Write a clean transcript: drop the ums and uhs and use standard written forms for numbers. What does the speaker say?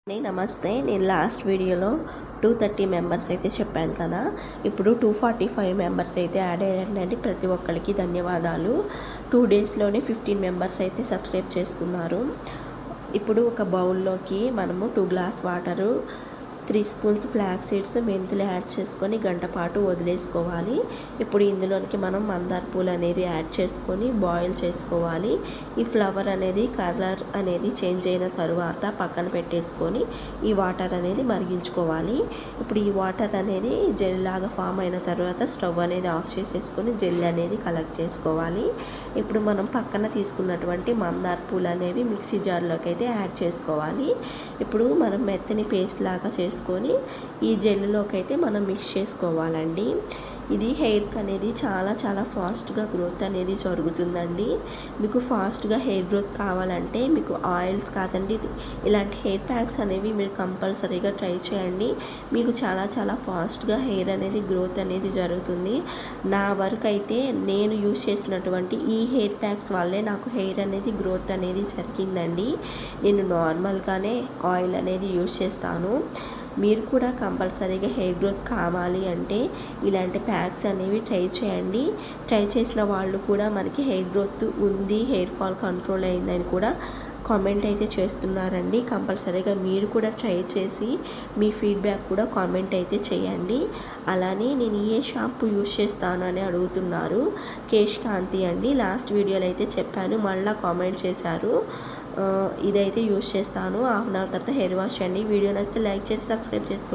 నమస్తే. నేను లాస్ట్ వీడియోలో 230 మెంబర్స్ అయితే చెప్పాను కదా. ఇప్పుడు 245 మెంబర్స్ అయితే యాడ్ అయ్యారండి. ప్రతి ఒక్కరికి ధన్యవాదాలు. 2 డేస్లోనే 15 మెంబర్స్ అయితే సబ్స్క్రైబ్ చేసుకున్నారు. ఇప్పుడు ఒక బౌల్లోకి మనము 2 glass water, 3 spoons flax seeds, మెంతులు యాడ్ చేసుకొని గంట పాటు వదిలేసుకోవాలి. ఇప్పుడు ఇందులోనికి మనం మందార పూలు అనేది యాడ్ చేసుకొని బాయిల్ చేసుకోవాలి. ఈ ఫ్లవర్ అనేది కలర్ అనేది చేంజ్ అయిన తరువాత పక్కన పెట్టేసుకొని ఈ వాటర్ అనేది మరిగించుకోవాలి. ఇప్పుడు ఈ వాటర్ అనేది జెల్ లాగా ఫామ్ అయిన తర్వాత స్టవ్ అనేది ఆఫ్ చేసేసుకొని జెల్ అనేది కలెక్ట్ చేసుకోవాలి. ఇప్పుడు మనం పక్కన తీసుకున్నటువంటి మందార పూలు అనేవి మిక్సీ జార్లోకి అయితే యాడ్ చేసుకోవాలి. ఇప్పుడు మనం మెత్తని పేస్ట్ లాగా చేసుకొని ఈ జెల్లోకి అయితే మనం మిక్స్ చేసుకోవాలండి. ఇది హెయిర్కి అనేది చాలా ఫాస్ట్గా గ్రోత్ అనేది జరుగుతుందండి. మీకు ఫాస్ట్గా హెయిర్ గ్రోత్ కావాలంటే మీకు ఆయిల్స్ కాదండి, ఇలాంటి హెయిర్ ప్యాక్స్ అనేవి మీరు కంపల్సరీగా ట్రై చేయండి. మీకు చాలా ఫాస్ట్గా హెయిర్ అనేది గ్రోత్ అనేది జరుగుతుంది. నా వరకు అయితే నేను యూజ్ చేసినటువంటి ఈ హెయిర్ ప్యాక్స్ వల్లే నాకు హెయిర్ అనేది గ్రోత్ అనేది జరిగిందండి. నేను నార్మల్గానే ఆయిల్ అనేది యూజ్ చేస్తాను. మీరు కూడా కంపల్సరీగా హెయిర్ గ్రోత్ కావాలి అంటే ఇలాంటి ప్యాక్స్ అనేవి ట్రై చేయండి. ట్రై చేసిన వాళ్ళు కూడా మనకి హెయిర్ గ్రోత్ ఉంది, హెయిర్ ఫాల్ కంట్రోల్ అయిందని కూడా కామెంట్ అయితే చేస్తున్నారండి. కంపల్సరీగా మీరు కూడా ట్రై చేసి మీ ఫీడ్బ్యాక్ కూడా కామెంట్ అయితే చేయండి. అలానే నేను ఏ షాంపూ యూజ్ చేస్తాను అని అడుగుతున్నారు. కేశ్ కాంతి అండి. లాస్ట్ వీడియోలో అయితే చెప్పాను, మళ్ళీ కామెంట్ చేశారు. ఇదైతే యూజ్ చేస్తాను. హాఫ్ అన్ అవర్ తర్వాత హెయిర్ వాష్ చేయండి. వీడియో నచ్చితే లైక్ చేసి సబ్స్క్రైబ్ చేసుకోండి.